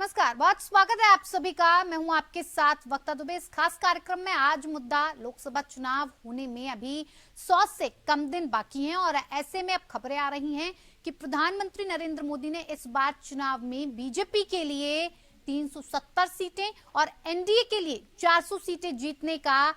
नमस्कार, बहुत स्वागत है आप सभी का। मैं हूं आपके साथ वक्ता दुबे। इस खास कार्यक्रम में आज मुद्दा लोकसभा चुनाव होने में अभी 100 से कम दिन बाकी हैं और ऐसे में अब खबरें आ रही हैं कि प्रधानमंत्री नरेंद्र मोदी ने इस बार चुनाव में बीजेपी के लिए 370 सीटें और एनडीए के लिए 400 सीटें जीतने का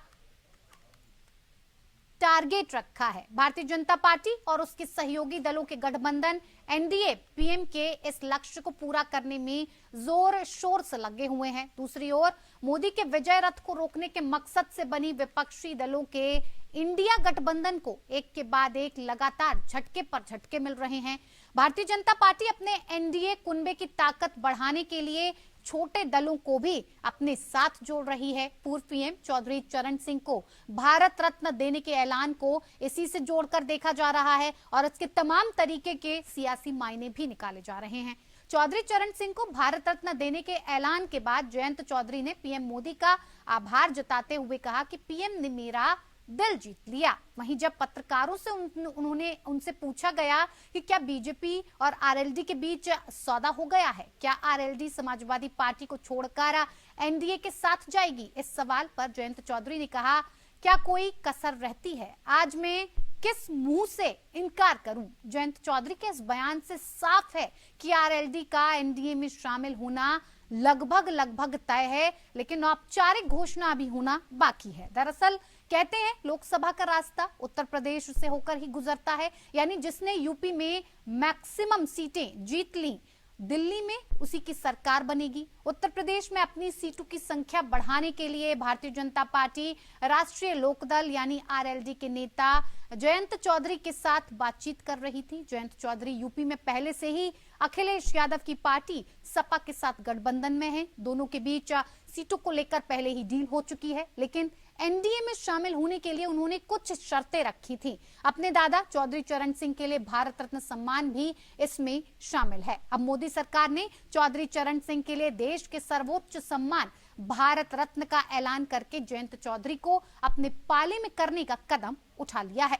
टारगेट रखा है। भारतीय जनता पार्टी और उसके सहयोगी दलों के गठबंधन एनडीए पीएम के इस लक्ष्य को पूरा करने में जोर शोर से लगे हुए हैं। दूसरी ओर मोदी के विजय रथ को रोकने के मकसद से बनी विपक्षी दलों के इंडिया गठबंधन को एक के बाद एक लगातार झटके पर झटके मिल रहे हैं। भारतीय जनता पार्टी अपने एनडीए कुनबे की ताकत बढ़ाने के लिए छोटे दलों को भी अपने साथ जोड़ रही है। पूर्व पीएम चौधरी चरण सिंह को भारत रत्न देने के ऐलान को इसी से जोड़कर देखा जा रहा है और इसके तमाम तरीके के सियासी मायने भी निकाले जा रहे हैं। चौधरी चरण सिंह को भारत रत्न देने के ऐलान के बाद जयंत चौधरी ने पीएम मोदी का आभार जताते हुए कहा कि पीएम ने मेरा दिल जीत लिया। वहीं जब पत्रकारों से उनसे पूछा गया कि क्या बीजेपी और आरएलडी के बीच सौदा हो गया है, क्या आरएलडी समाजवादी पार्टी को छोड़कर एनडीए के साथ जाएगी, इस सवाल पर जयंत चौधरी ने कहा क्या कोई कसर रहती है, आज मैं किस मुंह से इनकार करूं। जयंत चौधरी के इस बयान से साफ है कि आरएलडी का एनडीए में शामिल होना लगभग तय है, लेकिन औपचारिक घोषणा अभी होना बाकी है। दरअसल कहते हैं लोकसभा का रास्ता उत्तर प्रदेश से होकर ही गुजरता है, यानी जिसने यूपी में मैक्सिमम सीटें जीत ली दिल्ली में उसी की सरकार बनेगी। उत्तर प्रदेश में अपनी सीटों की संख्या बढ़ाने के लिए भारतीय जनता पार्टी राष्ट्रीय लोकदल यानी आरएलडी के नेता जयंत चौधरी के साथ बातचीत कर रही थी। जयंत चौधरी यूपी में पहले से ही अखिलेश यादव की पार्टी सपा के साथ गठबंधन में है। दोनों के बीच सीटों को लेकर पहले ही डील हो चुकी है, लेकिन एनडीए में शामिल होने के लिए उन्होंने कुछ शर्तें रखी थी। अपने दादा चौधरी चरण सिंह के लिए भारत रत्न सम्मान भी इसमें शामिल है। अब मोदी सरकार ने चौधरी चरण सिंह के लिए देश के सर्वोच्च सम्मान भारत रत्न का ऐलान करके जयंत चौधरी को अपने पाले में करने का कदम उठा लिया है।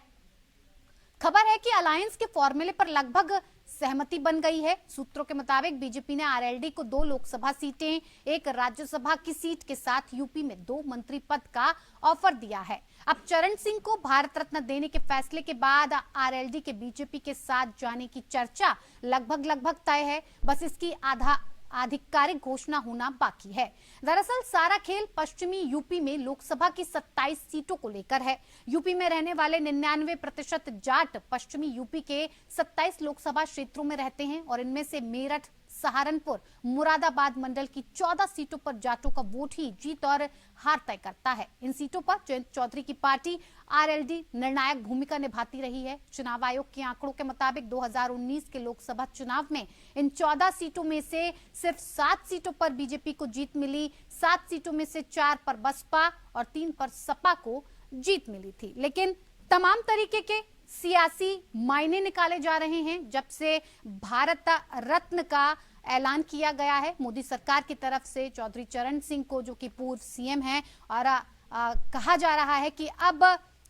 खबर है कि अलायंस के फॉर्मूले पर लगभग सहमति बन गई है। सूत्रों के मुताबिक बीजेपी ने आरएलडी को 2 लोकसभा सीटें, 1 राज्यसभा की सीट के साथ यूपी में 2 मंत्री पद का ऑफर दिया है। अब चरण सिंह को भारत रत्न देने के फैसले के बाद आरएलडी के बीजेपी के साथ जाने की चर्चा लगभग तय है। बस इसकी आधिकारिक घोषणा होना बाकी है। दरअसल सारा खेल पश्चिमी यूपी में लोकसभा की 27 सीटों को लेकर है। यूपी में रहने वाले 99% जाट पश्चिमी यूपी के 27 लोकसभा क्षेत्रों में रहते हैं और इनमें से मेरठ, सहारनपुर, मुरादाबाद मंडल की 14 सीटों पर जाटों का वोट ही जीत और हार तय करता है। इन सीटों पर जयंत चौधरी की पार्टी आरएलडी निर्णायक भूमिका निभाती रही है। चुनाव आयोग के आंकड़ों के मुताबिक 2019 के लोकसभा चुनाव में इन 14 सीटों में से सिर्फ 7 सीटों पर बीजेपी को जीत मिली। 7 सीटों में से 4 पर बसपा और 3 पर सपा को जीत मिली थी। लेकिन तमाम तरीके के सियासी मायने निकाले जा रहे हैं जब से भारत रत्न का ऐलान किया गया है मोदी सरकार की तरफ से चौधरी चरण सिंह को, जो कि पूर्व सीएम हैं, और कहा जा रहा है कि अब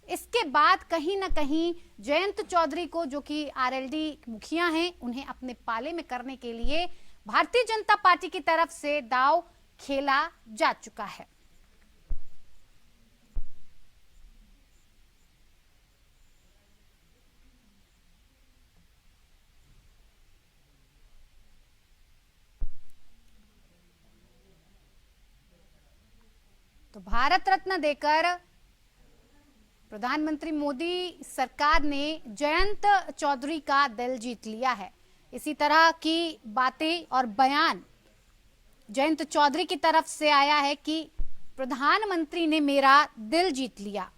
इसके बाद कहीं ना कहीं जयंत चौधरी को, जो कि आरएलडी मुखिया हैं, उन्हें अपने पाले में करने के लिए भारतीय जनता पार्टी की तरफ से दांव खेला जा चुका है। तो भारत रत्न देकर प्रधानमंत्री मोदी सरकार ने जयंत चौधरी का दिल जीत लिया है। इसी तरह की बातें और बयान जयंत चौधरी की तरफ से आया है कि प्रधानमंत्री ने मेरा दिल जीत लिया।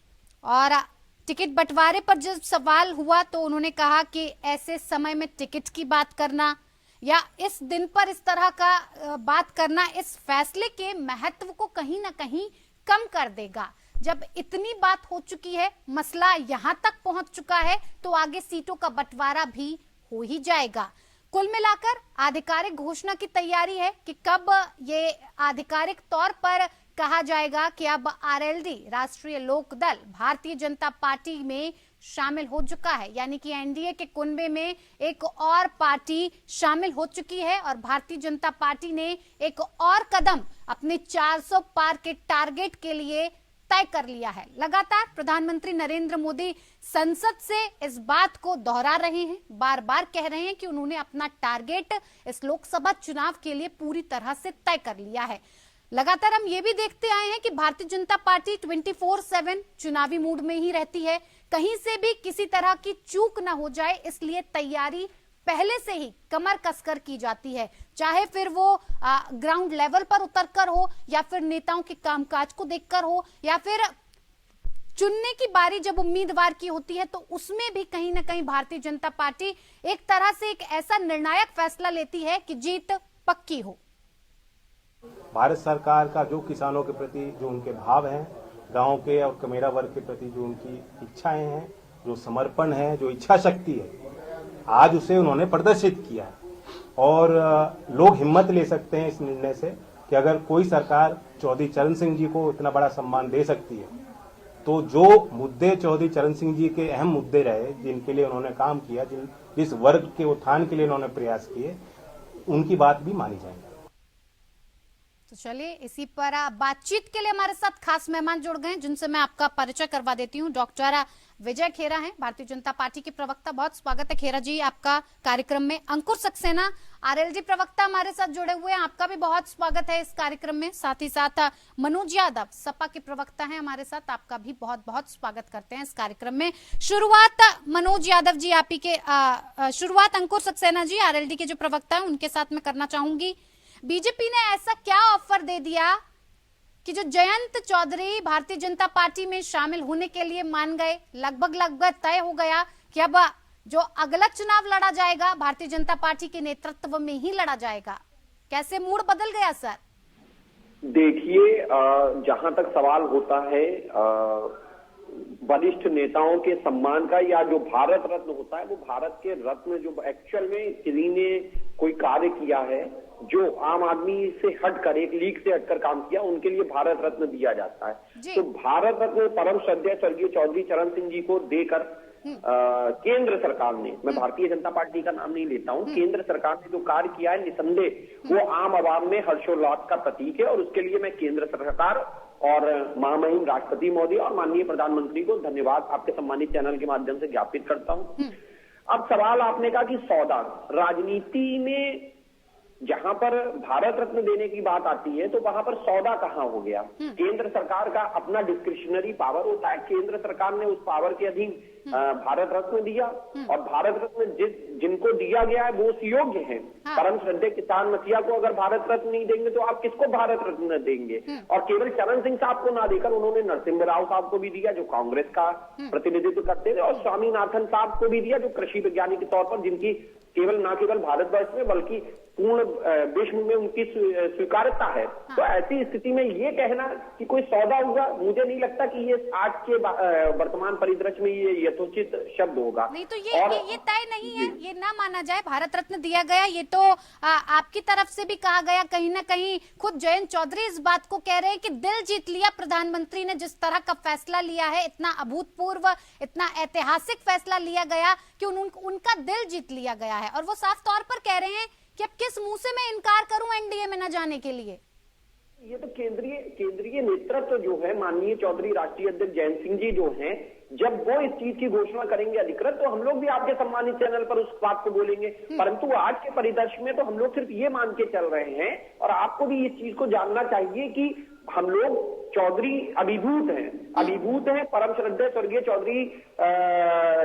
और टिकट बंटवारे पर जब सवाल हुआ तो उन्होंने कहा कि ऐसे समय में टिकट की बात करना या इस दिन पर इस तरह का बात करना इस फैसले के महत्व को कहीं ना कहीं कम कर देगा। जब इतनी बात हो चुकी है, मसला यहां तक पहुंच चुका है, तो आगे सीटों का बंटवारा भी हो ही जाएगा। कुल मिलाकर आधिकारिक घोषणा की तैयारी है कि कब ये आधिकारिक तौर पर कहा जाएगा कि अब आरएलडी राष्ट्रीय लोकदल भारतीय जनता पार्टी में शामिल हो चुका है, यानी कि एनडीए के कुनबे में एक और पार्टी शामिल हो चुकी है और भारतीय जनता पार्टी ने एक और कदम अपने 400 पार के टारगेट के लिए तय कर लिया है। लगातार प्रधानमंत्री नरेंद्र मोदी संसद से इस बात को दोहरा रहे हैं, बार बार कह रहे हैं कि उन्होंने अपना टारगेट इस लोकसभा चुनाव के लिए पूरी तरह से तय कर लिया है। लगातार हम ये भी देखते आए हैं कि भारतीय जनता पार्टी 24/7 चुनावी मूड में ही रहती है, कहीं से भी किसी तरह की चूक ना हो जाए इसलिए तैयारी पहले से ही कमर कसकर की जाती है, चाहे फिर वो ग्राउंड लेवल पर उतरकर हो या फिर नेताओं के कामकाज को देखकर हो या फिर चुनने की बारी जब उम्मीदवार की होती है तो उसमें भी कहीं ना कहीं भारतीय जनता पार्टी एक तरह से एक ऐसा निर्णायक फैसला लेती है कि जीत पक्की हो। भारत सरकार का जो किसानों के प्रति जो उनके भाव हैं, गांव के और कमेरा वर्ग के प्रति जो उनकी इच्छाएं हैं, जो समर्पण है, जो इच्छा शक्ति है, आज उसे उन्होंने प्रदर्शित किया है। और लोग हिम्मत ले सकते हैं इस निर्णय से कि अगर कोई सरकार चौधरी चरण सिंह जी को इतना बड़ा सम्मान दे सकती है तो जो मुद्दे चौधरी चरण सिंह जी के अहम मुद्दे रहे, जिनके लिए उन्होंने काम किया, जिस वर्ग के उत्थान के लिए उन्होंने प्रयास किए, उनकी बात भी मानी जाएगी। तो चलिए इसी पर बातचीत के लिए हमारे साथ खास मेहमान जुड़ गए जिनसे मैं आपका परिचय करवा देती हूं। डॉक्टर विजय खेरा हैं, भारतीय जनता पार्टी के प्रवक्ता। बहुत स्वागत है खेरा जी आपका कार्यक्रम में। अंकुर सक्सेना आरएलडी प्रवक्ता हमारे साथ जुड़े हुए हैं, आपका भी बहुत स्वागत है इस कार्यक्रम में। साथ ही साथ मनोज यादव सपा के प्रवक्ता हैं हमारे साथ, आपका भी बहुत बहुत स्वागत करते हैं इस कार्यक्रम में। शुरुआत मनोज यादव जी आप ही के शुरुआत अंकुर सक्सेना जी आरएलडी के जो प्रवक्ता है उनके साथ में करना चाहूंगी। बीजेपी ने ऐसा क्या ऑफर दे दिया कि जो जयंत चौधरी भारतीय जनता पार्टी में शामिल होने के लिए मान गए? लगभग तय हो गया कि अब जो अगला चुनाव लड़ा जाएगा भारतीय जनता पार्टी के नेतृत्व में ही लड़ा जाएगा। कैसे मूड बदल गया सर? देखिए, जहां तक सवाल होता है वरिष्ठ नेताओं के सम्मान का, या जो भारत रत्न होता है, वो भारत के रत्न जो एक्चुअल में किसी ने कोई कार्य किया है, जो आम आदमी से हटकर, एक लीग से हटकर काम किया, उनके लिए भारत रत्न दिया जाता है। तो भारत रत्न परम श्रद्धेय स्वर्गीय चौधरी चरण सिंह जी को देकर केंद्र सरकार ने, मैं भारतीय जनता पार्टी का नाम नहीं लेता हूं, केंद्र सरकार ने जो कार्य किया है, निसंदेह वो आम आवाम में हर्षोल्लास का प्रतीक है। और उसके लिए मैं केंद्र सरकार और महामहिम राष्ट्रपति मोदी और माननीय प्रधानमंत्री को धन्यवाद आपके सम्मानित चैनल के माध्यम से ज्ञापित करता हूं। अब सवाल आपने कहा कि सौदा, राजनीति में जहां पर भारत रत्न देने की बात आती है तो वहां पर सौदा कहां हो गया? केंद्र सरकार का अपना डिस्क्रिशनरी पावर होता है, केंद्र सरकार ने उस पावर के अधीन भारत रत्न दिया और भारत रत्न जिनको दिया गया है वो उस योग्य है। परम श्रद्धेय किसान मसीहा को अगर भारत रत्न नहीं देंगे तो आप किसको भारत रत्न देंगे? और केवल चरण सिंह साहब को ना देकर उन्होंने नरसिम्हा राव साहब को भी दिया जो कांग्रेस का प्रतिनिधित्व करते थे, और स्वामीनाथन साहब को भी दिया जो कृषि वैज्ञानिक के तौर पर, जिनकी न केवल भारतवर्ष में बल्कि पूर्ण विश्व में उनकी स्वीकार्यता है। तो ऐसी स्थिति में ये कहना कि कोई सौदा होगा, मुझे नहीं लगता कि ये आज के वर्तमान परिदृश्य में ये यथोचित शब्द होगा। नहीं तो ये तय नहीं है, ये ना माना जाए। भारत रत्न दिया गया, ये तो आपकी तरफ से भी कहा गया, कहीं ना कहीं खुद जयंत चौधरी इस बात को कह रहे हैं कि दिल जीत लिया प्रधानमंत्री ने, जिस तरह का फैसला लिया है, इतना अभूतपूर्व, इतना ऐतिहासिक फैसला लिया गया कि उनका दिल जीत लिया गया है। और वो साफ तौर पर कह रहे हैं कि अब किस मुंह से मैं इनकार करूं एनडीए में न जाने के लिए। ये तो केंद्रीय नेतृत्व जो है, माननीय चौधरी राष्ट्रीय अध्यक्ष जयंत सिंह जी जो हैं, जब वो इस चीज की घोषणा करेंगे अधिकृत, तो हम लोग भी आपके सम्मानित चैनल पर उस बात को बोलेंगे। परंतु आज के परिदृश्य में तो हम लोग सिर्फ ये मान के चल रहे हैं, और आपको भी इस चीज को जानना चाहिए कि हम लोग चौधरी अभिभूत हैं परम श्रद्धेय स्वर्गीय चौधरी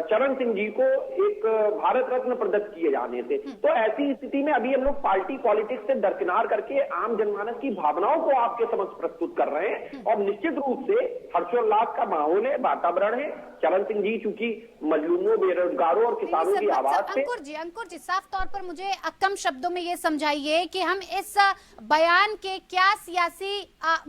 चरण सिंह जी को एक भारत रत्न प्रदत्त किए जाने थे। तो ऐसी स्थिति में अभी हम लोग पार्टी पॉलिटिक्स से दरकिनार करके आम जनमानस की भावनाओं को आपके समक्ष प्रस्तुत कर रहे हैं, और निश्चित रूप से हर्षोल्लास का माहौल है, वातावरण है। चरण सिंह जी चूंकि मजलूमों, बेरोजगारों और किसानों की आवाज थे। अंकुर जी साफ तौर पर मुझे कम शब्दों में ये समझाइए कि हम इस बयान के क्या सियासी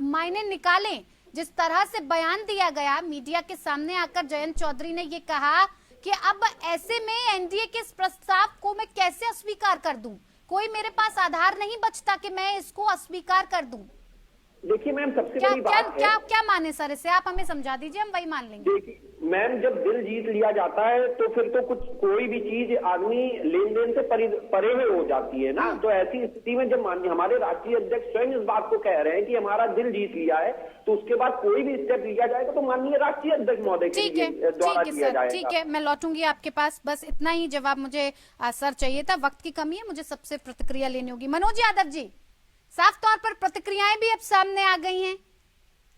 मायने निकालें। जिस तरह से बयान दिया गया, मीडिया के सामने आकर जयंत चौधरी ने ये कहा कि अब ऐसे में एनडीए के इस प्रस्ताव को मैं कैसे अस्वीकार कर दूं? कोई मेरे पास आधार नहीं बचता कि मैं इसको अस्वीकार कर दूं। देखिए मैम, सबसे बड़ी बात है, क्या माने सर इसे? आप हमें समझा दीजिए, हम वही मान लेंगे। मैम जब दिल जीत लिया जाता है तो फिर तो कुछ कोई भी चीज आदमी लेन देन से परे में हो जाती है ना। तो ऐसी स्थिति में जब हमारे राष्ट्रीय अध्यक्ष स्वयं इस बात को कह रहे हैं कि हमारा दिल जीत लिया है, तो उसके बाद कोई भी स्टेप लिया जाएगा तो माननीय राष्ट्रीय अध्यक्ष महोदय के द्वारा किया जाएगा। ठीक है, मैं लौटूंगी आपके पास, बस इतना ही जवाब मुझे सर चाहिए था, वक्त की कमी है, मुझे सबसे प्रतिक्रिया लेनी होगी। मनोज यादव जी, साफ तौर पर प्रतिक्रियाएं भी अब सामने आ गई हैं,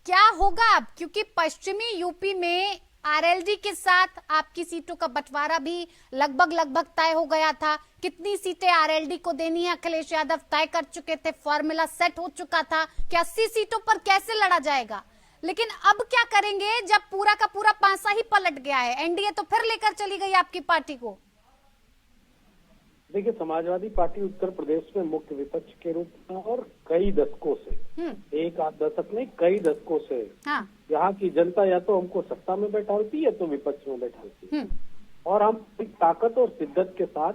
क्या होगा अब? क्योंकि पश्चिमी यूपी में आरएलडी के साथ आपकी सीटों का बंटवारा भी लगभग तय हो गया था। कितनी सीटें आरएलडी को देनी है अखिलेश यादव तय कर चुके थे, फॉर्मूला सेट हो चुका था कि 80 सीटों पर कैसे लड़ा जाएगा। लेकिन अब क्या करेंगे जब पूरा का पूरा पासा ही पलट गया है? एनडीए तो फिर लेकर चली गई आपकी पार्टी को। देखिए, समाजवादी पार्टी उत्तर प्रदेश में मुख्य विपक्ष के रूप में और कई दशकों से, एक आध दशक नहीं कई दशकों से हाँ। यहाँ की जनता या तो हमको सत्ता में बैठाती है तो विपक्ष में बैठाती है, और हम ताकत और शिद्दत के साथ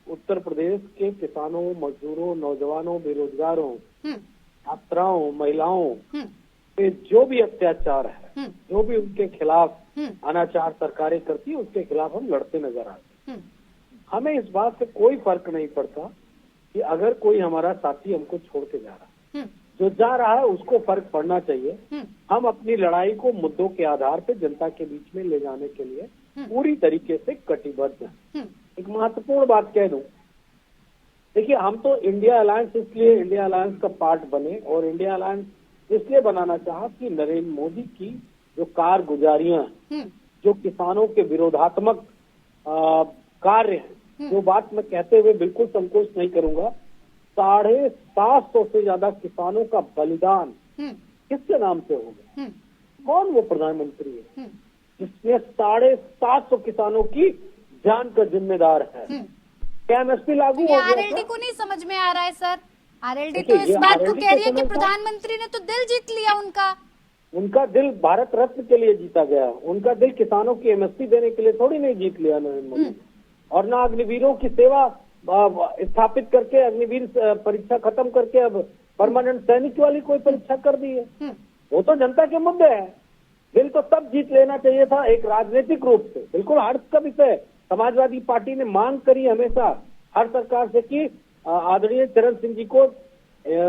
उत्तर प्रदेश के किसानों, मजदूरों, नौजवानों, बेरोजगारों, छात्राओं, महिलाओं पे जो भी अत्याचार है, जो भी उनके खिलाफ अनाचार सरकारें करती है, उसके खिलाफ हम लड़ते नजर आते हैं। हमें इस बात से कोई फर्क नहीं पड़ता कि अगर कोई हमारा साथी हमको छोड़ के जा रहा है, जो जा रहा है उसको फर्क पड़ना चाहिए। हम अपनी लड़ाई को मुद्दों के आधार पर जनता के बीच में ले जाने के लिए पूरी तरीके से कटिबद्ध हैं। एक महत्वपूर्ण बात कह दूं, देखिए, हम तो इंडिया अलायंस इसलिए इंडिया अलायंस का पार्ट बने, और इंडिया अलायंस इसलिए बनाना चाहा कि नरेंद्र मोदी की जो कारगुजारियां, जो किसानों के विरोधात्मक कार्य है, जो बात मैं कहते हुए बिल्कुल संकोच नहीं करूंगा, 750 से ज्यादा किसानों का बलिदान किसके नाम से होगा? कौन वो प्रधानमंत्री है जिसने 750 किसानों की जान का जिम्मेदार है? क्या एमएसपी लागू हो गया? आरएलडी को नहीं समझ में आ रहा है सर। आरएलडी तो इस बात को कह रही है कि प्रधानमंत्री ने तो दिल जीत लिया उनका दिल भारत रत्न के लिए जीता गया। उनका दिल किसानों की एमएसपी देने के लिए थोड़ी नहीं जीत लिया नरेंद्र मोदी, और ना अग्निवीरों की सेवा स्थापित करके, अग्निवीर परीक्षा खत्म करके अब परमानेंट सैनिक वाली कोई परीक्षा कर दी है। वो तो जनता के मुद्दे हैं। दिल तो तब जीत लेना चाहिए था एक राजनीतिक रूप से। बिल्कुल हर्ष का विषय, समाजवादी पार्टी ने मांग करी हमेशा हर सरकार से कि आदरणीय चरण सिंह जी को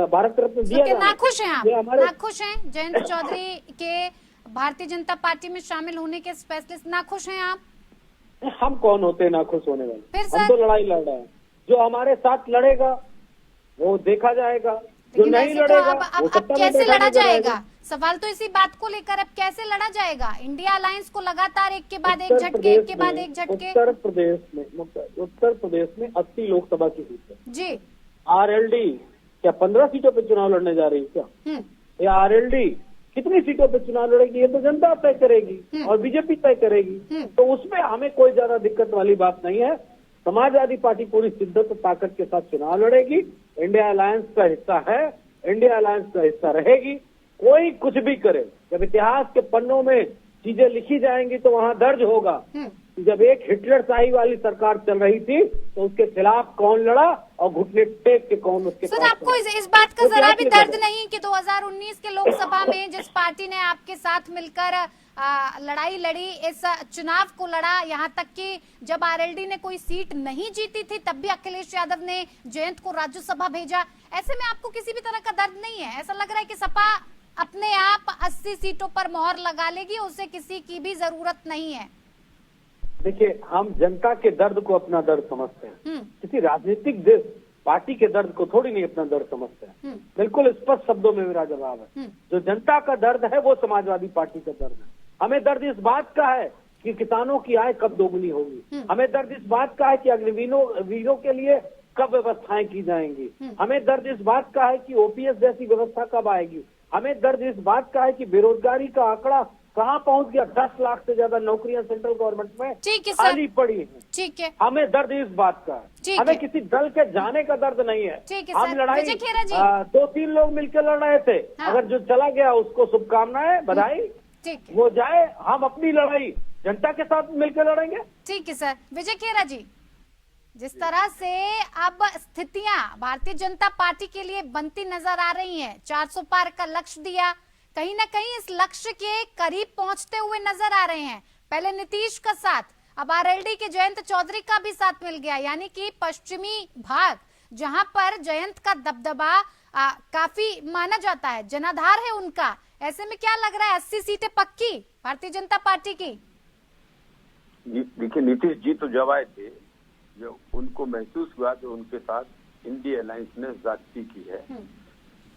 भारत रत्न दिया जाए। नाखुश हैं आप? नाखुश हैं जयंत चौधरी के भारतीय जनता पार्टी में शामिल होने के स्पेशलिस्ट? नाखुश हैं आप? हम कौन होते हैं नाखुश होने वाले? हम तो लड़ाई लड़ रहे हैं। जो हमारे साथ लड़ेगा वो देखा जाएगा, जो नहीं लड़ेगा वो सत्ता में कैसे लड़ा जाएगा? रहेगा। सवाल तो इसी बात को लेकर, अब कैसे लड़ा जाएगा? इंडिया अलायंस को लगातार एक के बाद एक झटके, एक के बाद एक झटके। उत्तर प्रदेश में 80 लोकसभा की सीट है जी। आरएलडी क्या 15 सीटों पे चुनाव लड़ने जा रही है क्या? या आरएलडी कितनी सीटों पे चुनाव लड़ेगी ये तो जनता तय करेगी और बीजेपी तय करेगी। तो उसमें हमें कोई ज्यादा दिक्कत वाली बात नहीं है। समाजवादी पार्टी पूरी शिद्दत और ताकत के साथ चुनाव लड़ेगी, इंडिया अलायंस का हिस्सा है, इंडिया अलायंस का हिस्सा रहेगी। कोई कुछ भी करे, जब इतिहास के पन्नों में चीजें लिखी जाएंगी तो वहां दर्ज होगा जब एक हिटलर शाही वाली सरकार चल रही थी तो उसके खिलाफ कौन लड़ा और घुटने टेक के कौन उसके सर, आपको इस बात का जरा भी दर्द नहीं कि 2019 के लोकसभा में जिस पार्टी ने आपके साथ मिलकर लड़ाई लड़ी, इस चुनाव को लड़ा, यहाँ तक कि जब आरएलडी ने कोई सीट नहीं जीती थी तब भी अखिलेश यादव ने जयंत को राज्यसभा भेजा, ऐसे में आपको किसी भी तरह का दर्द नहीं है? ऐसा लग रहा है कि सपा अपने आप 80 सीटों पर मोहर लगा लेगी, उसे किसी की भी जरूरत नहीं है? देखिए, हम जनता के दर्द को अपना दर्द समझते हैं, किसी राजनीतिक देश पार्टी के दर्द को थोड़ी नहीं अपना दर्द समझते हैं। बिल्कुल स्पष्ट शब्दों में मेरा जवाब है, जो जनता का दर्द है वो समाजवादी पार्टी का दर्द है। हमें दर्द इस बात का है कि किसानों की आय कब दोगुनी होगी, हमें दर्द इस बात का है कि अग्निवीरों के लिए कब व्यवस्थाएं की जाएंगी, हमें दर्द इस बात का है कि ओपीएस जैसी व्यवस्था कब आएगी, हमें दर्द इस बात का है कि बेरोजगारी का आंकड़ा कहाँ पहुंच गया। 10 लाख से ज्यादा नौकरियां सेंट्रल गवर्नमेंट में खाली पड़ी हैं। ठीक है, हमें दर्द इस बात का है, हमें किसी दल के जाने का दर्द नहीं है। हम लड़ाई 2-3 लोग मिलकर लड़ रहे थे, अगर जो चला गया उसको शुभकामनाएं, बधाई, वो जाए। हम अपनी लड़ाई जनता के साथ मिलकर लड़ेंगे। ठीक है सर। विजय खेरा जी, जिस तरह से अब स्थितियां भारतीय जनता पार्टी के लिए बनती नजर आ रही हैं, 400 पार का लक्ष्य दिया, कहीं ना कहीं इस लक्ष्य के करीब पहुंचते हुए नजर आ रहे हैं। पहले नीतीश का साथ, अब आरएलडी के जयंत चौधरी का भी साथ मिल गया, यानी कि पश्चिमी भाग जहां पर जयंत का दबदबा काफी माना जाता है, जनाधार है उनका, ऐसे में क्या लग रहा है 80 सीटें पक्की भारतीय जनता पार्टी की? देखिए, नीतीश जी तो जब आए थे, जो उनको महसूस हुआ कि उनके साथ इंडिया अलायंस ने ज्यादती की है,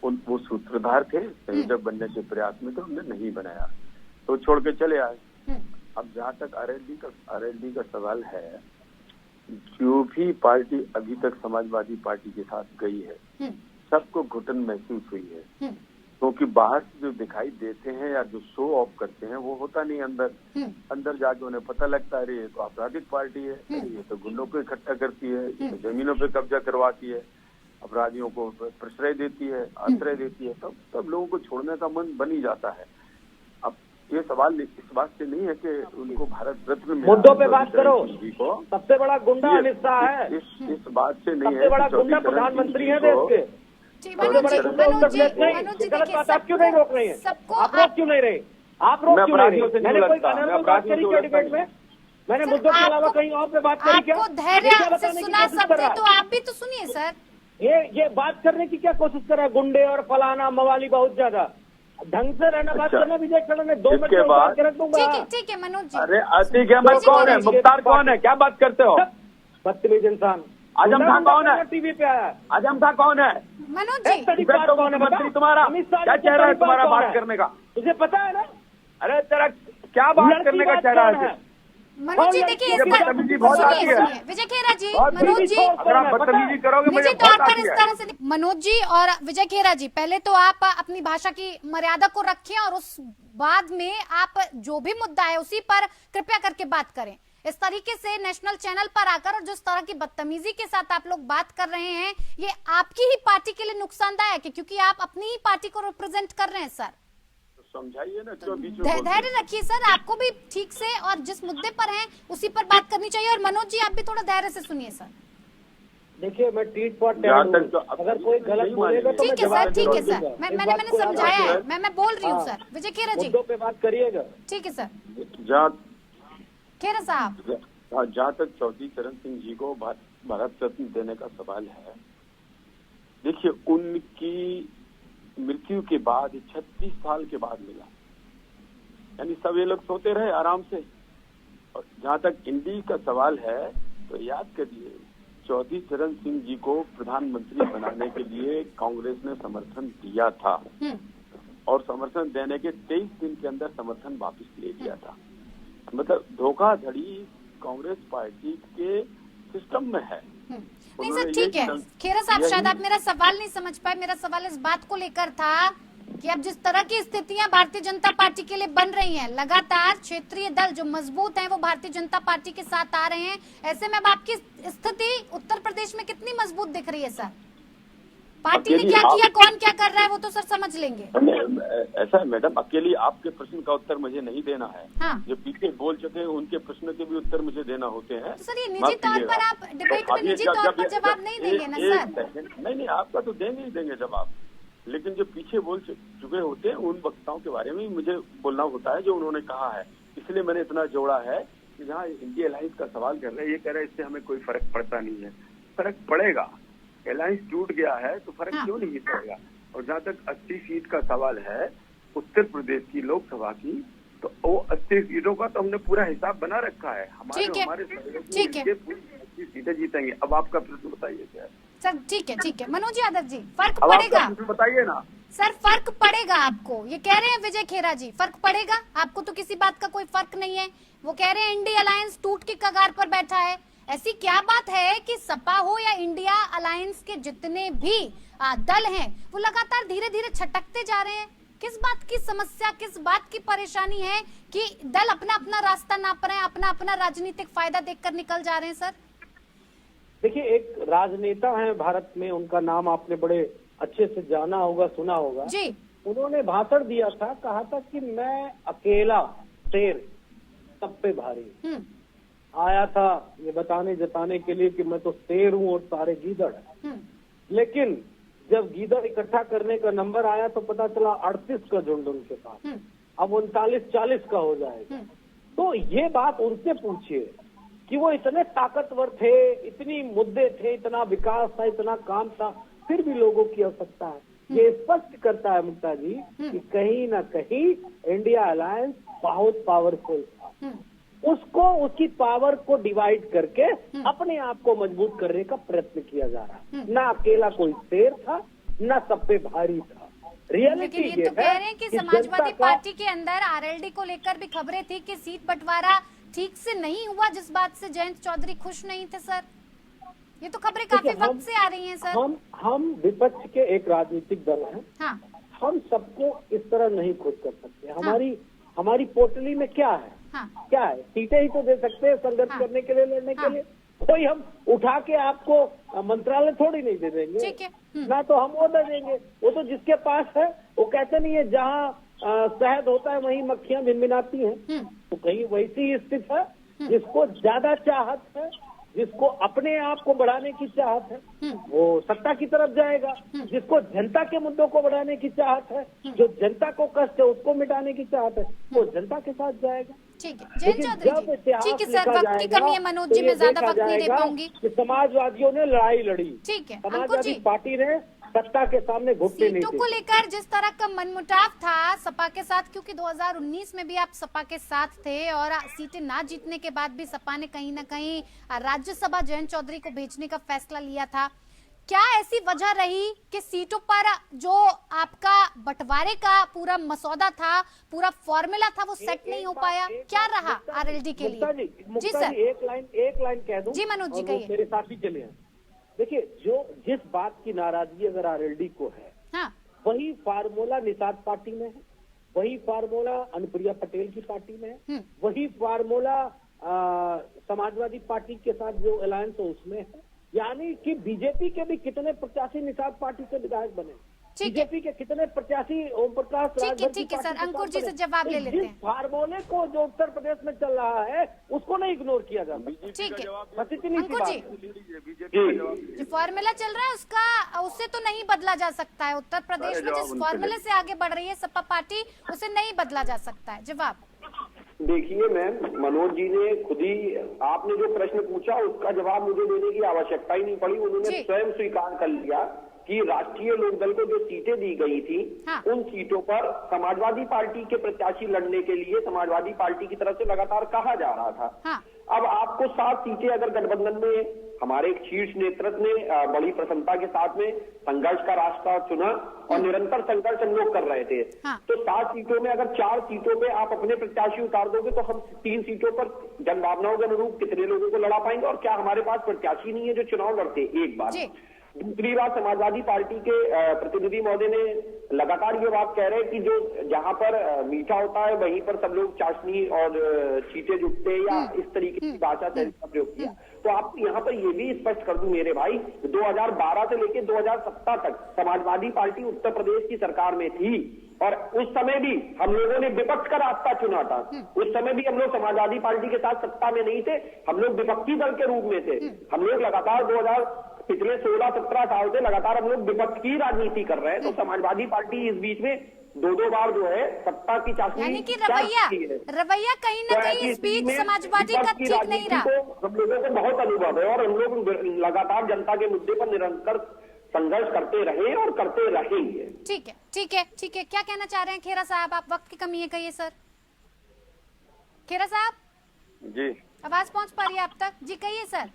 वो सूत्रधार थे, संयोजक बनने के प्रयास में, तो उन्होंने नहीं बनाया, तो छोड़ के चले आए। अब जहाँ तक आरएलडी का सवाल है, जो भी पार्टी अभी तक समाजवादी पार्टी के साथ गई है, सबको घुटन महसूस हुई है, क्योंकि बाहर से जो दिखाई देते हैं या जो शो ऑफ करते हैं वो होता नहीं अंदर जाके उन्हें पता लगता है ये तो आपराधिक पार्टी है, ये तो गुंडों को इकट्ठा करती है, ये तो जमीनों पे कब्जा करवाती है, अपराधियों को प्रश्रय देती है, आश्रय देती है, तब लोगों को छोड़ने का मन बन ही जाता है। अब ये सवाल इस बात से नहीं है कि उनको भारत रत्न में, मुद्दों पे बात करो, सबसे बड़ा गुंडा अमित शाह है, इस बात से नहीं है, सबसे बड़ा गुंडा प्रधानमंत्री है देश के। मनोज जी गलत बात आप क्यों नहीं रोक रहे हैं? आप रोक क्यों नहीं रहे? आप रोक क्यों नहीं रहे? मैंने कोई अनर्गल बात करी क्या डिबेट में? मैंने मुद्दों के अलावा कहीं और पे बात करी क्या? आपको धैर्य से सुना सकते तो आप भी तो सुनिए सर। ये बात करने की क्या कोशिश कर रहा है? गुंडे और फलाना मवाली बहुत ज्यादा, ढंग से रहना, बात करना। विजय खड़न ने 2 मिनट में बात कर दूंगा। ठीक है मनोज जी। अरे अतीक अहमद कौन है? मुख्तार कौन है? क्या बात करते हो? बदतमीज इंसान। आजम खां कौन है? टीवी पे आया। आजम खां कौन है? मनोज जी कौन है? मंत्री तुम्हारा क्या चेहरा है तुम्हारा बात करने का? तुझे पता है ना? अरे तेरा क्या बात करने का चेहरा है? मनोज जी देखिए, बदतमीजी बहुत आती है। विजय खेरा जी, मनोज जी, अगर आप बदतमीजी करोगे मुझे तो आप पर इस तरह से मनोज जी और विजय खेरा जी, पहले तो आप अपनी भाषा की मर्यादा को रखें और उस बाद में आप जो भी मुद्दा है उसी पर कृपया करके बात करें। इस तरीके से नेशनल चैनल पर आकर और जिस तरह की बदतमीजी के साथ आप लोग बात कर रहे हैं, ये आपकी ही पार्टी के लिए नुकसानदायक है, क्योंकि आप अपनी ही पार्टी को रिप्रेजेंट कर रहे हैं सर। समझाइए ना, क्यों बीच में धैर्य रखिए सर, आपको भी ठीक से और जिस मुद्दे पर हैं उसी पर बात करनी चाहिए। और मनोज जी आप भी थोड़ा धैर्य से सुनिए सर। देखिए मैं टीट फॉर टैट हूं, अगर कोई गलत बोलेगा तो मैं जवाब ठीक है सर, मैंने समझाया है, मैं बोल रही हूँ सर। विजय खेरा जी मुद्दों पे बात करिएगा। ठीक है सर। खेरा साहब, जहाँ तक चौधरी चरण सिंह जी को भारत रत्न देने का सवाल है, देखिए उनकी मृत्यु के बाद 36 साल के बाद मिला, यानी सब ये लोग सोते रहे आराम से। और जहाँ तक इंडी का सवाल है, तो याद करिए चौधरी चरण सिंह जी को प्रधानमंत्री बनाने के लिए कांग्रेस ने समर्थन दिया था और समर्थन देने के 23 दिन के अंदर समर्थन वापस ले लिया था। मतलब धोखाधड़ी कांग्रेस पार्टी के सिस्टम में है। नहीं सर ठीक है, खेरा साहब शायद आप मेरा सवाल नहीं समझ पाए। मेरा सवाल इस बात को लेकर था कि अब जिस तरह की स्थितियां भारतीय जनता पार्टी के लिए बन रही हैं, लगातार क्षेत्रीय दल जो मजबूत हैं वो भारतीय जनता पार्टी के साथ आ रहे हैं, ऐसे में अब आपकी स्थिति उत्तर प्रदेश में कितनी मजबूत दिख रही है सर? पार्टी ने क्या किया, कौन क्या कर रहा है वो तो सर समझ लेंगे। ऐसा है मैडम, अकेली आपके प्रश्न का उत्तर मुझे नहीं देना है। हाँ। जो पीछे बोल चुके हैं उनके प्रश्न के भी उत्तर मुझे देना होते हैं। तो सर ये निजी तौर पर आप डिबेट में निजी तौर पर जवाब नहीं देंगे ना सर? नहीं, आपका तो देंगे ही देंगे जवाब, लेकिन जो पीछे बोल चुके होते हैं उन वक्ताओं के बारे में मुझे बोलना होता है जो उन्होंने कहा है। इसलिए मैंने इतना जोड़ा है कि जहाँ इंडिया अलायंस का सवाल कर रहे हैं, ये कह रहे हैं इससे हमें कोई फर्क पड़ता नहीं है। फर्क पड़ेगा, अलायंस टूट गया है तो फर्क क्यों नहीं पड़ेगा। और जहाँ तक 80 सीट का सवाल है उत्तर प्रदेश की लोकसभा की, तो वो 80 सीटों का तो हमने पूरा हिसाब बना रखा है। हमारे 80 सीटें जीतेंगे। अब आपका प्रश्न बताइए क्या है सर? ठीक है मनोज यादव जी, फर्क पड़ेगा? बताइए ना सर, फर्क पड़ेगा आपको, ये कह रहे हैं विजय खेरा जी, फर्क पड़ेगा आपको? तो किसी बात का कोई फर्क नहीं है। वो कह रहे हैं इंडिया अलायंस टूट के कगार पर बैठा है। ऐसी क्या बात है कि सपा हो या इंडिया अलायंस के जितने भी दल हैं वो लगातार धीरे धीरे छटकते जा रहे हैं? किस बात की समस्या, किस बात की परेशानी है कि दल अपना अपना रास्ता नाप रहे हैं, अपना अपना राजनीतिक फायदा देखकर निकल जा रहे हैं सर? देखिए एक राजनेता है भारत में, उनका नाम आपने बड़े अच्छे से जाना होगा, सुना होगा जी। उन्होंने भाषण दिया था, कहा था कि मैं अकेला शेर सब पे भारी। आया था ये बताने जताने के लिए कि मैं तो शेर हूँ और सारे गीदड़ हैं। लेकिन जब गीदड़ इकट्ठा करने का नंबर आया तो पता चला 38 का झुंड उनके पास, अब 39-40 का हो जाएगा। तो ये बात उनसे पूछिए कि वो इतने ताकतवर थे, इतनी मुद्दे थे, इतना विकास था, इतना काम था, फिर भी लोगों की आवश्यकता है। ये स्पष्ट करता है मुक्ता जी कि कहीं ना कहीं इंडिया अलायंस बहुत पावरफुल था। उसको, उसकी पावर को डिवाइड करके अपने आप को मजबूत करने का प्रयत्न किया जा रहा है। ना अकेला कोई शेर था, ना सब पे भारी था। रियलिटी लेकिन ये तो कह रहे हैं कि समाजवादी पार्टी के अंदर आरएलडी को लेकर भी खबरें थी कि सीट बंटवारा ठीक से नहीं हुआ, जिस बात से जयंत चौधरी खुश नहीं थे सर। ये तो खबरें काफी वक्त से आ रही हैं सर। हम विपक्ष के एक राजनीतिक दल हैं। हाँ। हम सबको इस तरह नहीं खुश कर सकते। हमारी पोटली में क्या है? हाँ। क्या है? सीटें ही तो दे सकते हैं संघर्ष करने के लिए, लड़ने के लिए। कोई हम उठा के आपको मंत्रालय थोड़ी नहीं दे देंगे। ठीक है। ना तो हम वो दे देंगे। वो तो जिसके पास है, वो कहते नहीं है जहाँ शहद होता है वहीं मक्खियां भिनभिनाती हैं। तो कहीं वैसी स्थिति है, जिसको ज्यादा चाहत है, जिसको अपने आप को बढ़ाने की चाहत है, वो सत्ता की तरफ जाएगा। जिसको जनता के मुद्दों को बढ़ाने की चाहत है, जो जनता को कष्ट है उसको मिटाने की चाहत है, वो जनता के साथ जाएगा। ठीक है जयंत चौधरी जी, ठीक है सर, वक्त की कमी है मनोज जी, मैं ज्यादा वक्त नहीं दे पाऊंगी। समाजवादियों ने लड़ाई लड़ी। ठीक है, समाजवादी पार्टी ने सत्ता के सामने घुटने नहीं सीटों को लेकर जिस तरह का मनमुटाव था सपा के साथ, क्योंकि 2019 में भी आप सपा के साथ थे और सीटें ना जीतने के बाद भी सपा ने कहीं ना कहीं राज्यसभा जयंत चौधरी को भेजने का फैसला लिया था। क्या ऐसी वजह रही कि सीटों पर जो आपका बंटवारे का पूरा मसौदा था, पूरा फॉर्मूला था, वो सेट नहीं हो पाया? क्या रहा आरएलडी के लिए? जी सर, एक लाइन कह दूं जी मनोज जी, कहिए। मेरे साथ ही चले। देखिए, जिस बात की नाराजगी अगर आरएलडी को है, हाँ। वही फार्मूला निषाद पार्टी में है, वही फार्मूला अनुप्रिया पटेल की पार्टी में है, वही फार्मूला समाजवादी पार्टी के साथ जो अलायंस है उसमें है। यानी कि बीजेपी के भी कितने प्रत्याशी निषाद पार्टी से विधायक बने, बीजेपी के कितने प्रत्याशी ओम प्रकाश। ठीक है सर, अंकुर जी से जवाब ले लेते हैं। फार्मूले को जो उत्तर प्रदेश में चल रहा है उसको नहीं इग्नोर किया जाता। ठीक है अंकुर जी, जो फॉर्मूला चल रहा है उसका, उससे तो नहीं बदला जा सकता है। उत्तर प्रदेश में जिस फॉर्मूले से आगे बढ़ रही है सपा पार्टी, उसे नहीं बदला जा सकता है। जवाब देखिए मैम, मनोज जी ने खुद ही, आपने जो प्रश्न पूछा उसका जवाब मुझे देने की आवश्यकता ही नहीं पड़ी। उन्होंने स्वयं स्वीकार कर लिया कि राष्ट्रीय लोकदल को जो सीटें दी गई थी, उन सीटों पर समाजवादी पार्टी के प्रत्याशी लड़ने के लिए समाजवादी पार्टी की तरफ से लगातार कहा जा रहा था। अब आपको 7 सीटें अगर गठबंधन में हमारे एक शीर्ष नेतृत्व ने बड़ी प्रसन्नता के साथ में संघर्ष का रास्ता चुना और निरंतर संघर्ष हम लोग कर रहे थे, तो 7 सीटों में अगर 4 सीटों पे आप अपने प्रत्याशी उतार दोगे तो हम 3 सीटों पर जनभावनाओं के अनुरूप कितने लोगों को लड़ा पाएंगे? और क्या हमारे पास प्रत्याशी नहीं है जो चुनाव लड़ते? एक बात। दूसरी बात, समाजवादी पार्टी के प्रतिनिधि महोदय ने लगातार ये बात कह रहे हैं कि जो जहां पर मीठा होता है वहीं पर सब लोग चाशनी और चीटे जुटते हैं, या इस तरीके की भाषा का प्रयोग किया। तो आपको यहाँ पर ये भी स्पष्ट कर दूं मेरे भाई, 2012 से लेकर 2017 तक समाजवादी पार्टी उत्तर प्रदेश की सरकार में थी और उस समय भी हम लोगों ने विपक्ष का रास्ता चुना था। उस समय भी हम लोग समाजवादी पार्टी के साथ सत्ता में नहीं थे, हम लोग विपक्षी दल के रूप में थे। हम लोग लगातार पिछले 16-17 साल से लगातार हम लोग विपक्ष की राजनीति कर रहे हैं। तो समाजवादी पार्टी इस बीच में 2-2 बार जो है सत्ता की चाशनी, यानी कि रवैया कहीं ना कहीं इस बीच समाजवादी का ठीक नहीं रहा। हम लोगों को बहुत अनुभव है और हम लोग लगातार जनता के मुद्दे पर निरंतर संघर्ष करते रहे और करते रहेंगे। ठीक है। क्या कहना चाह रहे हैं खेरा साहब? आप, वक्त की कमी है, कहिए सर। खेरा साहब जी, आवाज पहुंच पा रही है आप तक? जी कहिए सर।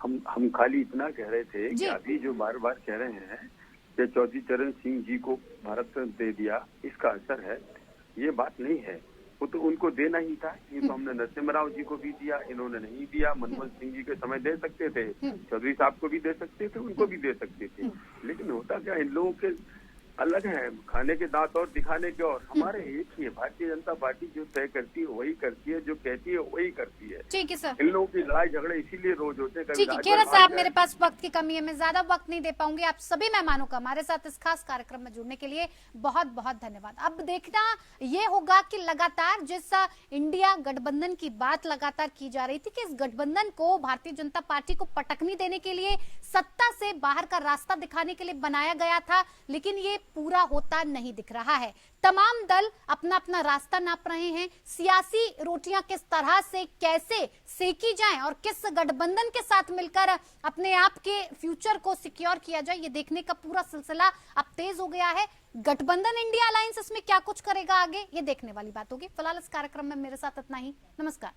हम खाली इतना कह रहे थे कि अभी जो बार बार कह रहे हैं कि चौधरी चरण सिंह जी को भारत रत्न दे दिया, इसका असर है, ये बात नहीं है। वो तो उनको देना ही था। ये तो हमने नरसिम्हा राव जी को भी दिया, इन्होंने नहीं दिया। मनमोहन सिंह जी के समय दे सकते थे, चौधरी साहब को भी दे सकते थे, उनको भी दे सकते थे। लेकिन होता क्या, इन लोगों के अलग है, खाने के दांत और दिखाने के और। हमारे एक ही है, भारतीय जनता पार्टी जो तय करती है वही करती है, जो कहती है वही करती है। ठीक है सर। इन लोगों की लड़ाई झगड़े इसीलिए रोज होते हैं। ठीक है खेरा साहब, मेरे पास वक्त की कमी है, मैं ज्यादा वक्त नहीं दे पाऊंगी। आप सभी मेहमानों का हमारे साथ इस खास कार्यक्रम में जुड़ने के लिए बहुत बहुत धन्यवाद। अब देखना ये होगा कि लगातार जिस इंडिया गठबंधन की बात लगातार की जा रही थी कि इस गठबंधन को भारतीय जनता पार्टी को पटकनी देने के लिए, सत्ता से बाहर का रास्ता दिखाने के लिए बनाया गया था, लेकिन ये पूरा होता नहीं दिख रहा है। तमाम दल अपना अपना रास्ता नाप रहे हैं। सियासी रोटियां किस तरह से कैसे सेकी जाएं और किस गठबंधन के साथ मिलकर अपने आप के फ्यूचर को सिक्योर किया जाए, ये देखने का पूरा सिलसिला अब तेज हो गया है। गठबंधन इंडिया अलायंस इसमें क्या कुछ करेगा आगे, ये देखने वाली बात होगी। फिलहाल इस कार्यक्रम में मेरे साथ इतना ही। नमस्कार।